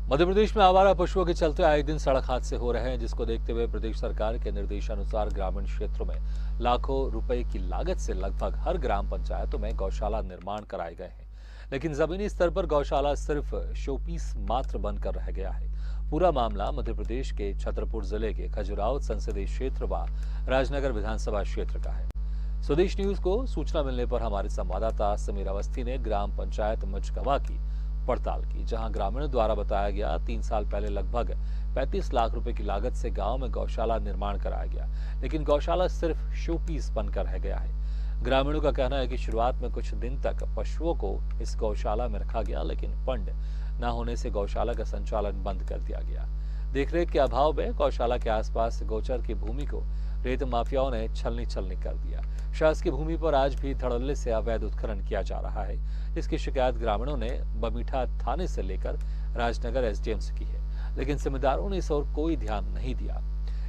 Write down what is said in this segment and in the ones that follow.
मध्य प्रदेश में आवारा पशुओं के चलते आए दिन सड़क हादसे हो रहे हैं, जिसको देखते हुए प्रदेश सरकार के निर्देशानुसार ग्रामीण क्षेत्रों में लाखों रुपए की लागत से लगभग हर ग्राम पंचायतों में गौशाला निर्माण कराए गए हैं। लेकिन जमीनी स्तर पर गौशाला सिर्फ शोपीस मात्र बनकर रह गया है। पूरा मामला मध्य प्रदेश के छतरपुर जिले के खजुराहो संसदीय क्षेत्र व राजनगर विधानसभा क्षेत्र का है। स्वदेश न्यूज को सूचना मिलने पर हमारे संवाददाता समीर अवस्थी ने ग्राम पंचायत मचकवा की पड़ताल की, जहां ग्रामीणों द्वारा बताया गया 3 साल पहले लगभग 35 लाख रुपए की लागत से गांव में गौशाला निर्माण कराया गया, लेकिन गौशाला सिर्फ शोपीस बनकर रह गया है। ग्रामीणों का कहना है कि शुरुआत में कुछ दिन तक पशुओं को इस गौशाला में रखा गया, लेकिन फंड न होने से गौशाला का संचालन बंद कर दिया गया। देखरेख के अभाव में गौशाला के आसपास गोचर की भूमि को रेत माफियाओं ने छलनी कर दिया। शासकीय भूमि पर आज भी धड़ल्ले से अवैध उत्खनन किया जा रहा है। इसकी शिकायत ग्रामीणों ने बमीठा थाने से लेकर राजनगर एसडीएम से की है, लेकिन जिम्मेदारों ने इस ओर कोई ध्यान नहीं दिया।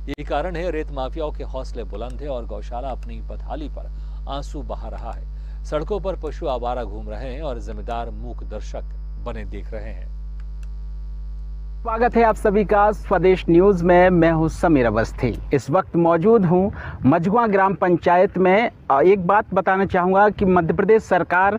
यही कारण है रेत माफियाओं के हौसले बुलंद है और गौशाला अपनी बदहाली पर आंसू बहा रहा है। सड़कों पर पशु आवारा घूम रहे हैं और जिम्मेदार मूक दर्शक बने देख रहे हैं। स्वागत है आप सभी का स्वदेश न्यूज में। मैं हूं समीर अवस्थी। इस वक्त मौजूद हूं मझगुआ ग्राम पंचायत में। एक बात बताना चाहूँगा कि मध्य प्रदेश सरकार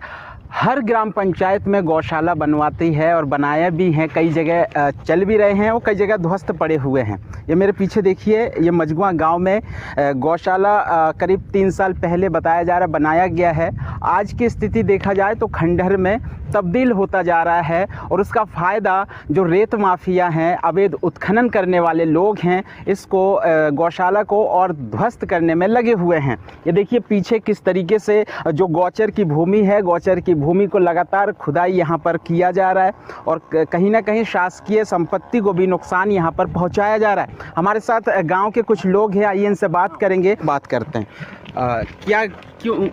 हर ग्राम पंचायत में गौशाला बनवाती है और बनाया भी हैं। कई जगह चल भी रहे हैं और कई जगह ध्वस्त पड़े हुए हैं। ये मेरे पीछे देखिए, ये मझगुआ गांव में गौशाला करीब 3 साल पहले बताया जा रहा बनाया गया है। आज की स्थिति देखा जाए तो खंडहर में तब्दील होता जा रहा है और उसका फ़ायदा जो रेत माफिया हैं, अवैध उत्खनन करने वाले लोग हैं, इसको गौशाला को और ध्वस्त करने में लगे हुए हैं। ये देखिए पीछे किस तरीके से जो गौचर की भूमि है, गौचर की भूमि को लगातार खुदाई यहाँ पर किया जा रहा है और कहीं ना कहीं शासकीय संपत्ति को भी नुकसान यहाँ पर पहुँचाया जा रहा है। हमारे साथ गाँव के कुछ लोग हैं, आइए इनसे बात करेंगे, बात करते हैं।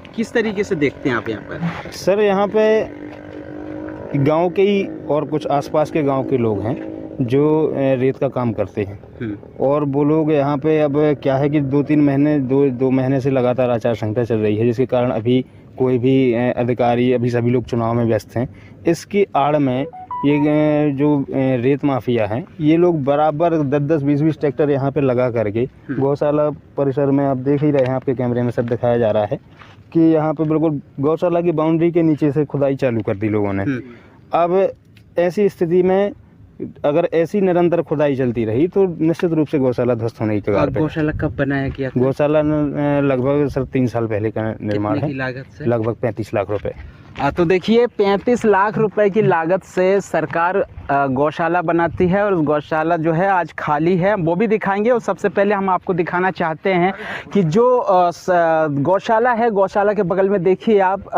किस तरीके से देखते हैं आप यहाँ पर? सर, यहाँ पे गांव के ही और कुछ आसपास के गांव के लोग हैं जो रेत का काम करते हैं और वो लोग यहाँ पे अब क्या है कि 2-3 महीने दो महीने से लगातार आचार संहिता चल रही है, जिसके कारण अभी कोई भी अधिकारी, अभी सभी लोग चुनाव में व्यस्त हैं। इसकी आड़ में ये जो रेत माफिया हैं, ये लोग बराबर 10-10, 20-20 ट्रैक्टर यहाँ पे लगा करके गौशाला परिसर में, आप देख ही रहे हैं, आपके कैमरे में सब दिखाया जा रहा है कि यहाँ पे बिल्कुल गौशाला की बाउंड्री के नीचे से खुदाई चालू कर दी लोगों ने। अब ऐसी स्थिति में अगर ऐसी निरंतर खुदाई चलती रही तो निश्चित रूप से गौशाला ध्वस्त होने की कगार पे। गौशाला कब बनाया गया था? गौशाला लगभग सर 3 साल पहले का निर्माण है। लागत से लगभग 35 लाख रुपए। तो देखिए 35 लाख रुपए की लागत से सरकार गौशाला बनाती है और उस गौशाला जो है आज खाली है, वो भी दिखाएंगे। और सबसे पहले हम आपको दिखाना चाहते हैं कि जो गौशाला है, गौशाला के बगल में देखिए आप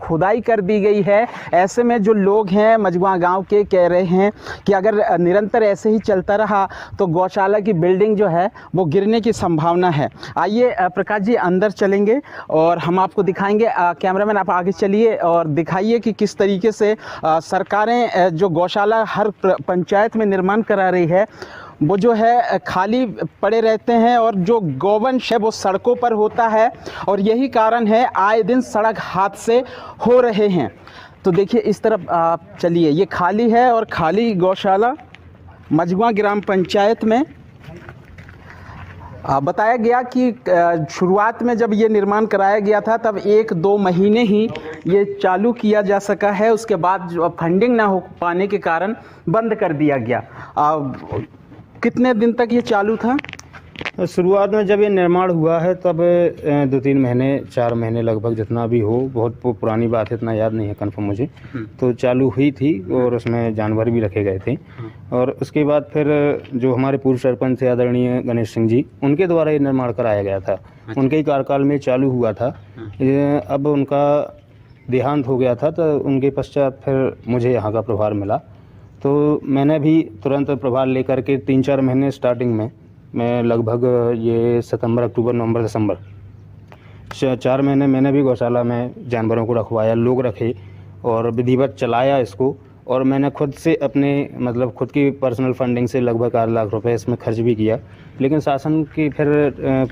खुदाई कर दी गई है। ऐसे में जो लोग हैं मझगुआ गांव के कह रहे हैं कि अगर निरंतर ऐसे ही चलता रहा तो गौशाला की बिल्डिंग जो है वो गिरने की संभावना है। आइए प्रकाश जी अंदर चलेंगे और हम आपको दिखाएंगे। कैमरामैन आप आगे चलिए और दिखाइए कि किस तरीके से सरकारें जो गौशाला हर पंचायत में निर्माण करा रही है, वो जो है खाली पड़े रहते हैं और जो गौवंश है वो सड़कों पर होता है और यही कारण है आए दिन सड़क हादसे हो रहे हैं। तो देखिए इस तरफ आप चलिए, ये खाली है और खाली गौशाला मझगुआ ग्राम पंचायत में बताया गया कि शुरुआत में जब ये निर्माण कराया गया था तब 1-2 महीने ही ये चालू किया जा सका है। उसके बाद जो फंडिंग ना हो पाने के कारण बंद कर दिया गया। कितने दिन तक ये चालू था? शुरुआत में जब ये निर्माण हुआ है तब 2-3 महीने, 4 महीने लगभग, जितना भी हो, बहुत पुरानी बात है, इतना याद नहीं है कंफर्म मुझे, तो चालू हुई थी और उसमें जानवर भी रखे गए थे। और उसके बाद फिर जो हमारे पूर्व सरपंच थे आदरणीय गणेश सिंह जी, उनके द्वारा ये निर्माण कराया गया था। उनके ही कार्यकाल में चालू हुआ था। अब उनका देहांत हो गया था तो उनके पश्चात फिर मुझे यहाँ का प्रभार मिला, तो मैंने भी तुरंत प्रभार लेकर के 3-4 महीने स्टार्टिंग में, मैं लगभग ये सितंबर, अक्टूबर, नवंबर, दिसंबर, 4 महीने मैंने भी गौशाला में जानवरों को रखवाया, लोग रखे और विधिवत चलाया इसको। और मैंने खुद से अपने मतलब खुद की पर्सनल फंडिंग से लगभग 8 लाख रुपए इसमें खर्च भी किया, लेकिन शासन की फिर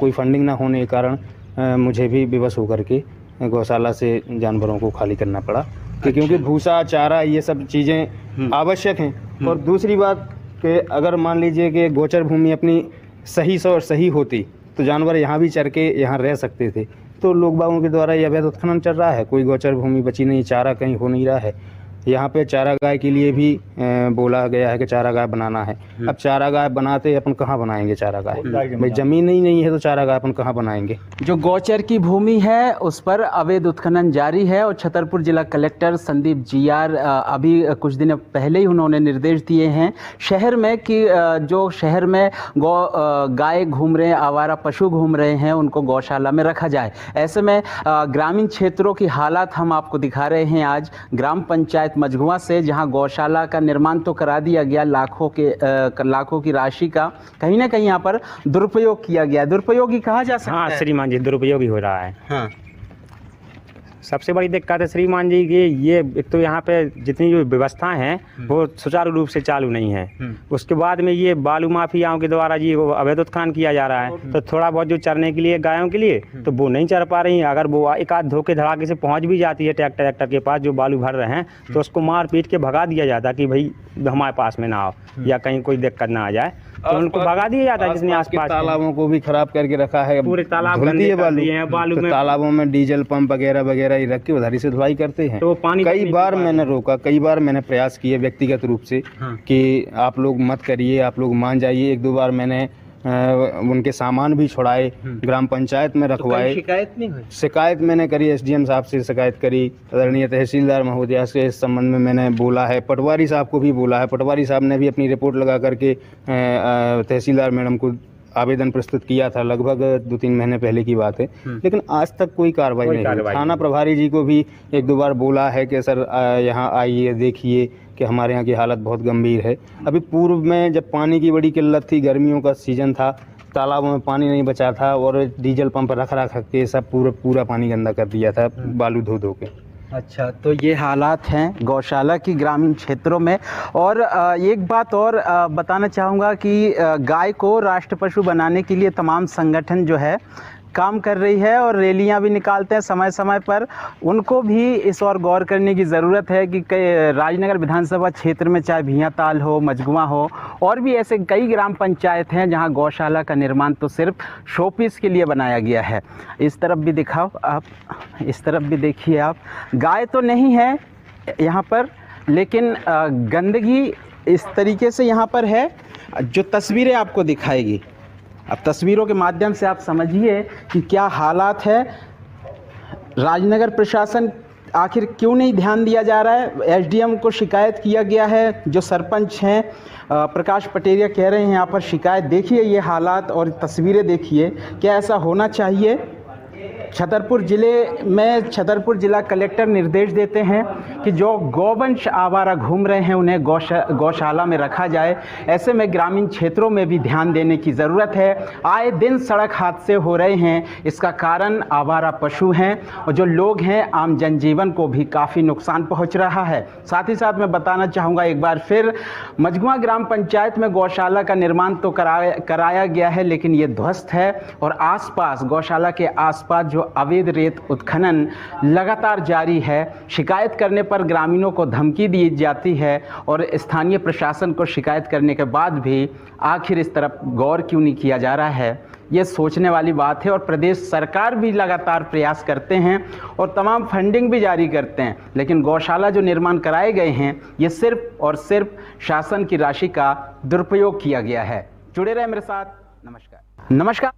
कोई फंडिंग ना होने के कारण मुझे भी विवश होकर के गौशाला से जानवरों को खाली करना पड़ा। क्योंकि भूसा, चारा, ये सब चीज़ें आवश्यक हैं। और दूसरी बात कि अगर मान लीजिए कि गोचर भूमि अपनी सही से और सही होती तो जानवर यहाँ भी चर के यहाँ रह सकते थे। तो लोग बागों के द्वारा यह अवैध उत्खनन चल रहा है, कोई गोचर भूमि बची नहीं, चारा कहीं हो नहीं रहा है। यहाँ पे चारागाह के लिए भी बोला गया है कि चारागाह बनाना है। अब चारागाह बनाते अपन कहाँ बनाएंगे चारागाह? भाई जमीन ही नहीं है तो चारागाह अपन कहाँ बनाएंगे? जो गौचर की भूमि है उस पर अवैध उत्खनन जारी है और छतरपुर जिला कलेक्टर संदीप जीआर अभी कुछ दिन पहले ही उन्होंने निर्देश दिए हैं शहर में कि जो शहर में गाय घूम रहे हैं, आवारा पशु घूम रहे हैं, उनको गौशाला में रखा जाए। ऐसे में ग्रामीण क्षेत्रों की हालात हम आपको दिखा रहे हैं आज ग्राम पंचायत मझगुआ से, जहां गौशाला का निर्माण तो करा दिया गया, लाखों की राशि का कहीं ना कहीं यहां पर दुरुपयोग किया गया। दुरुपयोग ही कहा जा सकता है। हाँ श्रीमान जी, दुरुपयोग ही हो रहा है। हाँ। सबसे बड़ी दिक्कत है श्रीमान जी कि ये एक तो यहाँ पे जितनी जो व्यवस्थाएं हैं वो सुचारू रूप से चालू नहीं है। उसके बाद में ये बालू माफियाओं के द्वारा जी वो अवैध उत्खनन किया जा रहा है। तो थोड़ा बहुत जो चरने के लिए गायों के लिए तो वो नहीं चर पा रही हैं। अगर वो एक आध धोखे धड़ाके से पहुँच भी जाती है ट्रैक्टर के पास जो बालू भर रहे हैं तो उसको मार पीट के भगा दिया जाता कि भाई हमारे पास में ना आओ या कहीं कोई दिक्कत ना आ जाए, तो उनको भगा दिया जाता है। जिसने आसपास तालाबों को भी खराब करके रखा है, पूरे तालाब गंदे कर दिए हैं। बालू में तालाबों में डीजल पंप वगैरह वगैरह ही रख के उधारी से धुलाई करते हैं। तो पानी कई बार मैंने रोका, कई बार मैंने प्रयास किए व्यक्तिगत रूप से कि आप लोग मत करिए, आप लोग मान जाइए। एक दो बार मैंने उनके सामान भी छुड़ाए, ग्राम पंचायत में रखवाए। तो शिकायत नहीं हुई? शिकायत मैंने करी, एसडीएम साहब से शिकायत करी, आदरणीय तहसीलदार महोदया से इस संबंध में मैंने बोला है, पटवारी साहब को भी बोला है। पटवारी साहब ने भी अपनी रिपोर्ट लगा करके तहसीलदार मैडम को आवेदन प्रस्तुत किया था, लगभग 2-3 महीने पहले की बात है। लेकिन आज तक कोई कार्रवाई नहीं हुई। थाना प्रभारी जी को भी एक दो बार बोला है कि सर यहाँ आइए, देखिए कि हमारे यहाँ की हालत बहुत गंभीर है। अभी पूर्व में जब पानी की बड़ी किल्लत थी, गर्मियों का सीजन था, तालाबों में पानी नहीं बचा था और डीजल पंप रख के सब पूरा पानी गंदा कर दिया था बालू धो धो के। अच्छा, तो ये हालात हैं गौशाला की ग्रामीण क्षेत्रों में। और एक बात और बताना चाहूँगा कि गाय को राष्ट्र पशु बनाने के लिए तमाम संगठन जो है काम कर रही है और रैलियां भी निकालते हैं समय समय पर। उनको भी इस और गौर करने की ज़रूरत है कि राजनगर विधानसभा क्षेत्र में चाहे भियाताल हो, मझगुआ हो, और भी ऐसे कई ग्राम पंचायत हैं जहां गौशाला का निर्माण तो सिर्फ शोपीस के लिए बनाया गया है। इस तरफ भी दिखाओ आप, इस तरफ भी देखिए आप। गाय तो नहीं है यहाँ पर, लेकिन गंदगी इस तरीके से यहाँ पर है जो तस्वीरें आपको दिखाएगी। अब तस्वीरों के माध्यम से आप समझिए कि क्या हालात है। राजनगर प्रशासन आखिर क्यों नहीं ध्यान दिया जा रहा है? एसडीएम को शिकायत किया गया है, जो सरपंच हैं प्रकाश पटेरिया कह रहे हैं यहाँ पर शिकायत। देखिए ये हालात और तस्वीरें देखिए, क्या ऐसा होना चाहिए? छतरपुर जिला कलेक्टर निर्देश देते हैं कि जो गौवंश आवारा घूम रहे हैं उन्हें गौशाला में रखा जाए। ऐसे में ग्रामीण क्षेत्रों में भी ध्यान देने की ज़रूरत है। आए दिन सड़क हादसे हो रहे हैं, इसका कारण आवारा पशु हैं और जो लोग हैं आम जनजीवन को भी काफ़ी नुकसान पहुंच रहा है। साथ ही साथ मैं बताना चाहूँगा एक बार फिर, मझगुआ ग्राम पंचायत में गौशाला का निर्माण तो कराया गया है, लेकिन ये ध्वस्त है और आसपास गौशाला के आसपास जो अवैध रेत उत्खनन लगातार जारी है। शिकायत करने पर ग्रामीणों को धमकी दी जाती है और स्थानीय प्रशासन को शिकायत करने के बाद भी आखिर इस तरफ गौर क्यों नहीं किया जा रहा है, ये सोचने वाली बात है। और प्रदेश सरकार भी लगातार प्रयास करते हैं और तमाम फंडिंग भी जारी करते हैं, लेकिन गौशाला जो निर्माण कराए गए हैं ये सिर्फ और सिर्फ शासन की राशि का दुरुपयोग किया गया है। जुड़े रहे मेरे साथ। नमस्कार।